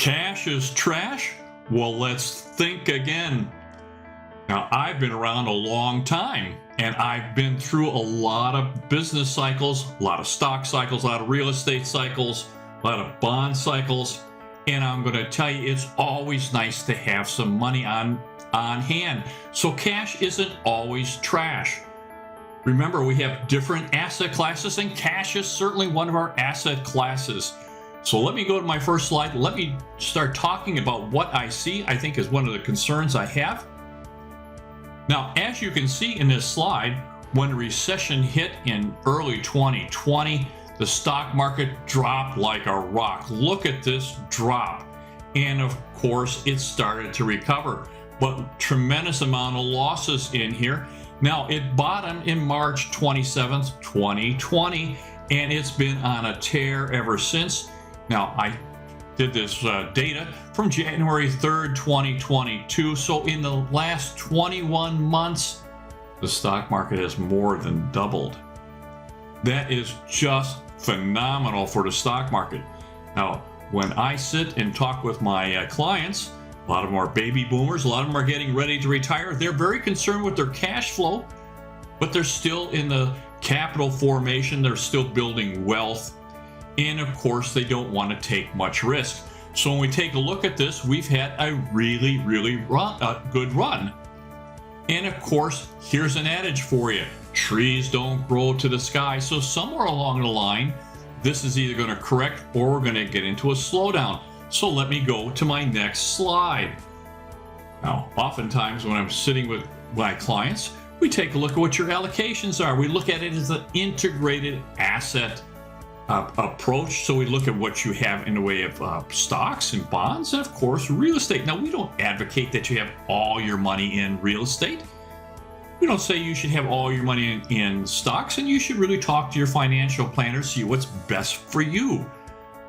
Cash is trash? Well, let's think again. Now, I've been around a long time, and I've been through a lot of business cycles, a lot of stock cycles, a lot of real estate cycles, a lot of bond cycles, and I'm going to tell you, it's always nice to have some money on hand. So cash isn't always trash. Remember, we have different asset classes, and cash is certainly one of our asset classes. So let me go to my first slide. Let me start talking about what I see, I think is one of the concerns I have. Now, as you can see in this slide, when the recession hit in early 2020, the stock market dropped like a rock. Look at this drop. And of course, it started to recover, but tremendous amount of losses in here. Now, it bottomed in March 27th, 2020, and it's been on a tear ever since. Now, I did this data from January 3rd, 2022. So in the last 21 months, the stock market has more than doubled. That is just phenomenal for the stock market. Now, when I sit and talk with my clients, a lot of them are baby boomers, a lot of them are getting ready to retire. They're very concerned with their cash flow, but they're still in the capital formation. They're still building wealth. And of course, they don't want to take much risk. So when we take a look at this, we've had a really good run. And of course, here's an adage for you. Trees don't grow to the sky. So somewhere along the line, this is either going to correct or we're going to get into a slowdown. So let me go to my next slide. Now, oftentimes when I'm sitting with my clients, we take a look at what your allocations are. We look at it as an integrated asset approach. So we look at what you have in the way of stocks and bonds, and of course, real estate. Now, we don't advocate that you have all your money in real estate. We don't say you should have all your money in stocks, and you should really talk to your financial planner, see what's best for you.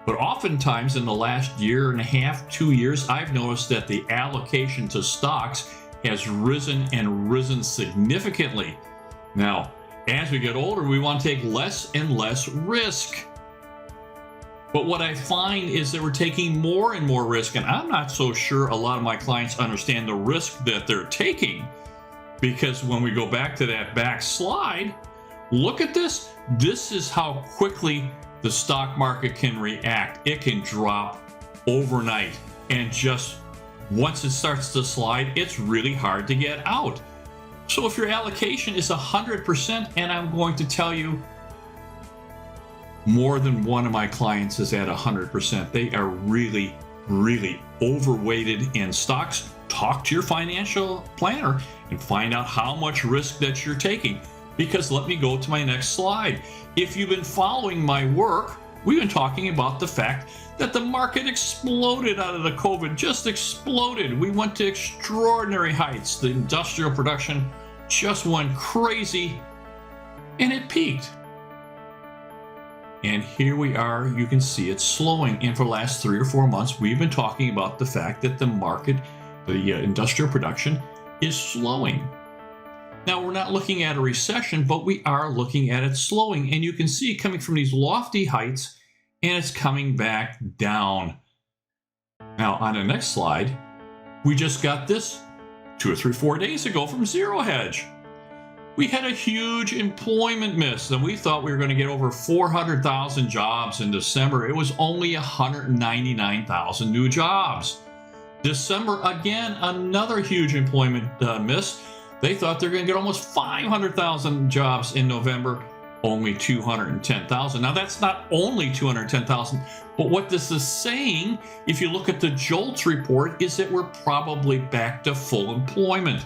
But oftentimes in the last year and a half, 2 years, I've noticed that the allocation to stocks has risen and risen significantly. Now, as we get older, we want to take less and less risk. But what I find is that we're taking more and more risk, and I'm not so sure a lot of my clients understand the risk that they're taking. Because when we go back to that back slide, look at this. This is how quickly the stock market can react. It can drop overnight, and just once it starts to slide, it's really hard to get out. So if your allocation is 100%, and I'm going to tell you, more than one of my clients is at 100%. They are really overweighted in stocks. Talk to your financial planner and find out how much risk that you're taking. Because let me go to my next slide. If you've been following my work, we've been talking about the fact that the market exploded out of the COVID, just exploded. We went to extraordinary heights. The industrial production just went crazy, and it peaked. And here we are, you can see it's slowing. And for the last 3 or 4 months, we've been talking about the fact that the market, the industrial production, is slowing. Now, we're not looking at a recession, but we are looking at it slowing. And you can see it coming from these lofty heights, and it's coming back down. Now, on the next slide, we just got this 2 or 3, 4 days ago from Zero Hedge. We had a huge employment miss, and we thought we were going to get over 400,000 jobs in December. It was only 199,000 new jobs. December, again, another huge employment miss. They thought they're going to get almost 500,000 jobs in November, only 210,000. Now, that's not only 210,000, but what this is saying, if you look at the JOLTS report, is that we're probably back to full employment.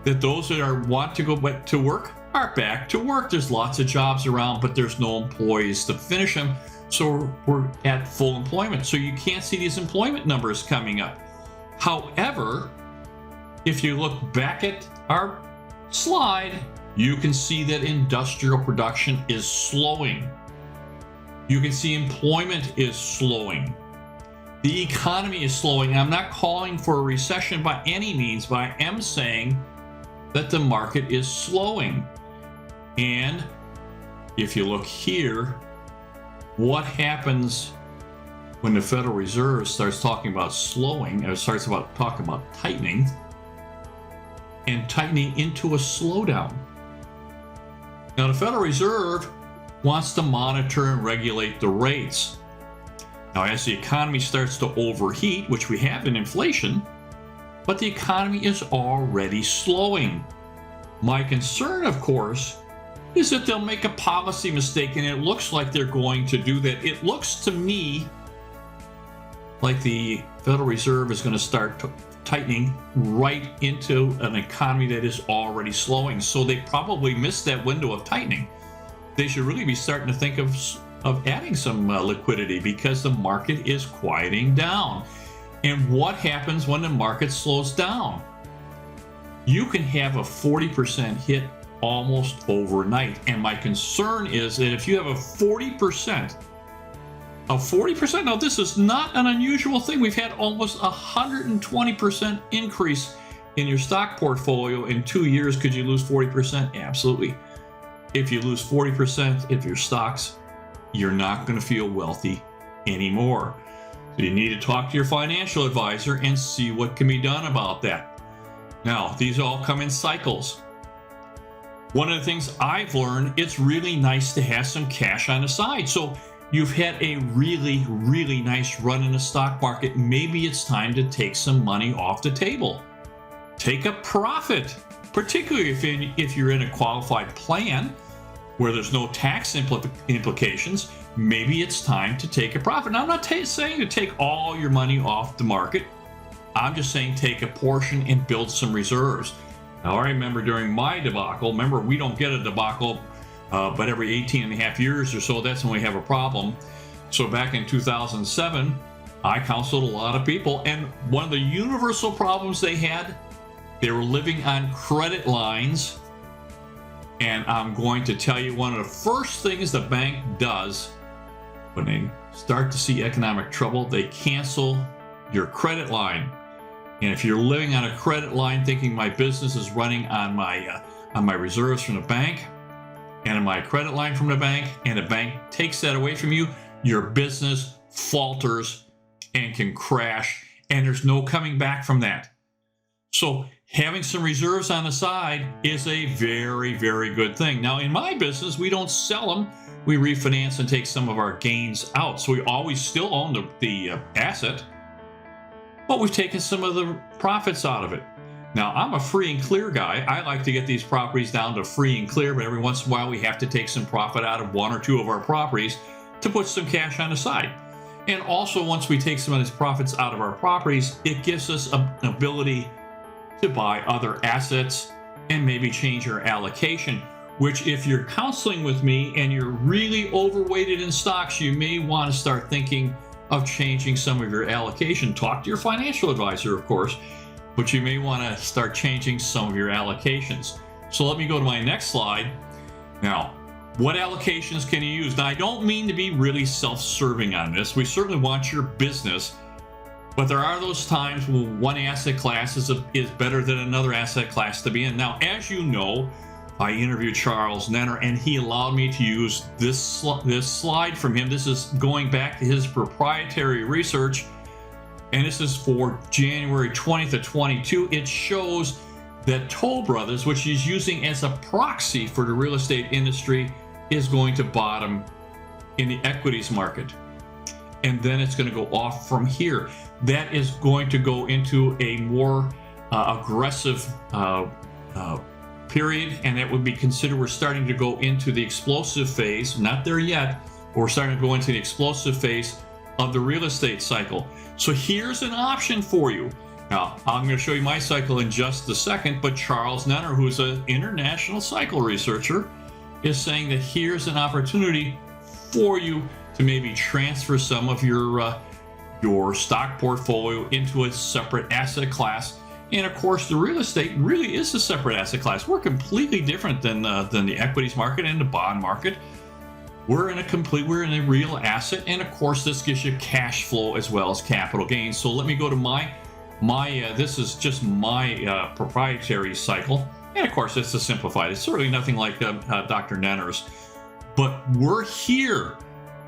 That those that want to go back to work are back to work. There's lots of jobs around, but there's no employees to finish them. So we're at full employment. So you can't see these employment numbers coming up. However, if you look back at our slide, you can see that industrial production is slowing. You can see employment is slowing. The economy is slowing. I'm not calling for a recession by any means, but I am saying that the market is slowing. And if you look here, what happens when the Federal Reserve starts talking about slowing, or starts talking about tightening, and tightening into a slowdown. Now, the Federal Reserve wants to monitor and regulate the rates. Now, as the economy starts to overheat, which we have in inflation, but the economy is already slowing. My concern, of course, is that they'll make a policy mistake, and it looks like they're going to do that. It looks to me like the Federal Reserve is going to start tightening right into an economy that is already slowing. So they probably missed that window of tightening. They should really be starting to think of adding some liquidity, because the market is quieting down. And what happens when the market slows down? You can have a 40% hit almost overnight. And my concern is that if you have a 40%, now this is not an unusual thing. We've had almost 120% increase in your stock portfolio in 2 years. Could you lose 40%? Absolutely. If you lose 40% of your stocks, you're not going to feel wealthy anymore. So you need to talk to your financial advisor and see what can be done about that. Now, these all come in cycles. One of the things I've learned, it's really nice to have some cash on the side. So you've had a really, really nice run in the stock market. Maybe it's time to take some money off the table. Take a profit, particularly if you're in a qualified plan where there's no tax implications. Maybe it's time to take a profit. Now, I'm not saying to take all your money off the market. I'm just saying take a portion and build some reserves. Now, I remember during my debacle, remember, we don't get a debacle, but every 18 and a half years or so, that's when we have a problem. So back in 2007, I counseled a lot of people, and one of the universal problems they had, they were living on credit lines. And I'm going to tell you, one of the first things the bank does when they start to see economic trouble, they cancel your credit line. And if you're living on a credit line thinking my business is running on my reserves from the bank and on my credit line from the bank, and the bank takes that away from you, your business falters and can crash, and there's no coming back from that. So having some reserves on the side is a very, very good thing. Now, in my business, we don't sell them. We refinance and take some of our gains out. So we always still own the asset, but we've taken some of the profits out of it. Now, I'm a free and clear guy. I like to get these properties down to free and clear, but every once in a while we have to take some profit out of one or two of our properties to put some cash on the side. And also, once we take some of these profits out of our properties, it gives us an ability to buy other assets and maybe change your allocation, which, if you're counseling with me and you're really overweighted in stocks, you may want to start thinking of changing some of your allocation. Talk to your financial advisor, of course, but you may want to start changing some of your allocations. So let me go to my next slide. Now, what allocations can you use? Now, I don't mean to be really self-serving on this. We certainly want your business, but there are those times when one asset class is better than another asset class to be in. Now, as you know, I interviewed Charles Nenner, and he allowed me to use this slide from him. This is going back to his proprietary research, and this is for January 20th of 22. It shows that Toll Brothers, which he's using as a proxy for the real estate industry, is going to bottom in the equities market. And then it's going to go off from here. That is going to go into a more aggressive period, and that would be considered we're starting to go into the explosive phase. Not there yet, but we're starting to go into the explosive phase of the real estate cycle. So here's an option for you. Now, I'm going to show you my cycle in just a second, but Charles Nenner, who's an international cycle researcher, is saying that here's an opportunity for you to maybe transfer some of your stock portfolio into a separate asset class. And of course, the real estate really is a separate asset class. We're completely different than the equities market and the bond market. We're in a real asset, and of course, this gives you cash flow as well as capital gains. So let me go to this is just my proprietary cycle, and of course, it's a simplified. It's certainly nothing like Dr. Nenner's, but we're here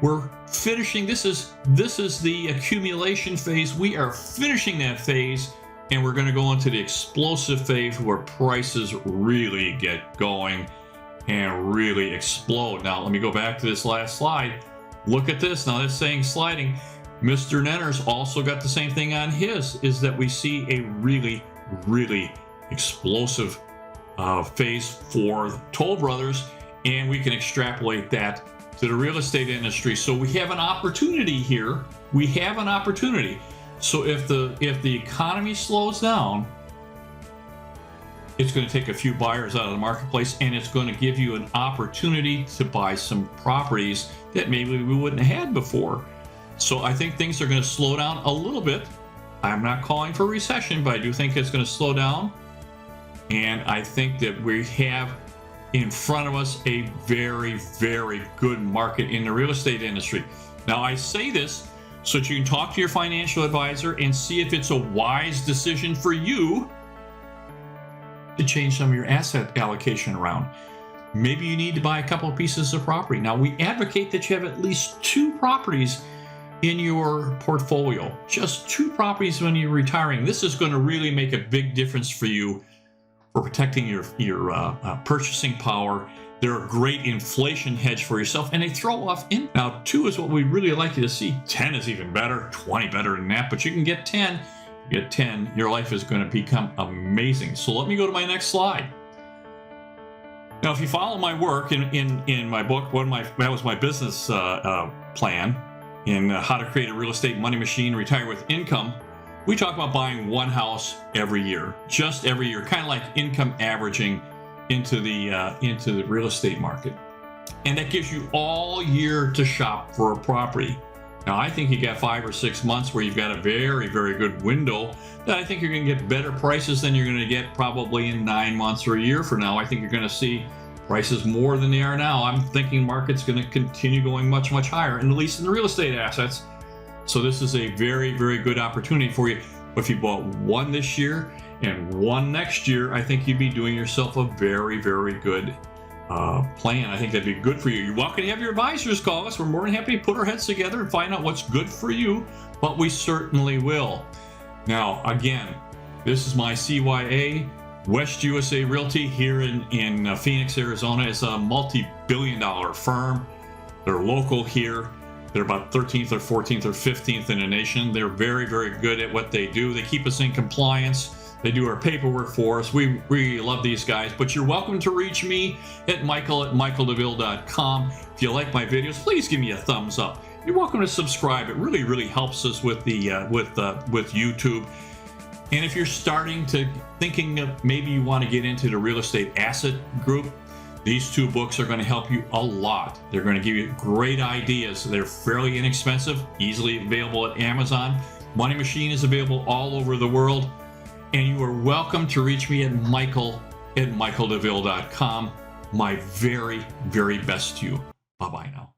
We're finishing. This is the accumulation phase. We are finishing that phase, and we're going to go into the explosive phase where prices really get going and really explode. Now, let me go back to this last slide. Look at this. Now, that's saying sliding. Mr. Nenner's also got the same thing on his, is that we see a really, really explosive phase for Toll Brothers, and we can extrapolate that to the real estate industry. So we have an opportunity here. We have an opportunity. So if the economy slows down, it's going to take a few buyers out of the marketplace, and it's going to give you an opportunity to buy some properties that maybe we wouldn't have had before. So I think things are going to slow down a little bit. I'm not calling for recession, but I do think it's going to slow down. And I think that we have in front of us a very, very good market in the real estate industry. Now, I say this so that you can talk to your financial advisor and see if it's a wise decision for you to change some of your asset allocation around. Maybe you need to buy a couple of pieces of property. Now, we advocate that you have at least 2 properties in your portfolio, just 2 properties when you're retiring. This is going to really make a big difference for you for protecting your purchasing power. They're a great inflation hedge for yourself, and they throw off in. Now, 2 is what we really like you to see. 10 is even better, 20 better than that, but you can get 10. You get 10, your life is going to become amazing. So let me go to my next slide. Now, if you follow my work in my book, that was my business plan in how to create a real estate money machine, retire with income. We talk about buying 1 house every year, just every year, kind of like income averaging into the real estate market. And that gives you all year to shop for a property. Now, I think you got 5 or 6 months where you've got a very, very good window that I think you're going to get better prices than you're going to get probably in 9 months or a year from now. I think you're going to see prices more than they are now. I'm thinking market's going to continue going much, much higher, and at least in the real estate assets. So this is a very, very good opportunity for you. But if you bought 1 this year and 1 next year, I think you'd be doing yourself a very, very good plan. I think that'd be good for you. You're welcome to have your advisors call us. We're more than happy to put our heads together and find out what's good for you, but we certainly will. Now, again, this is my CYA, West USA Realty here in Phoenix, Arizona. It's a multi-billion-dollar firm. They're local here. They're about 13th or 14th or 15th in the nation. They're very, very good at what they do. They keep us in compliance. They do our paperwork for us. We really love these guys. But you're welcome to reach me at michael@michaeldeville.com. If you like my videos, please give me a thumbs up. You're welcome to subscribe. It really, really helps us with with YouTube. And if you're starting to thinking of maybe you want to get into the real estate asset group, these 2 books are going to help you a lot. They're going to give you great ideas. They're fairly inexpensive, easily available at Amazon. Money Machine is available all over the world. And you are welcome to reach me at michaeldeville.com. My very, very best to you. Bye-bye now.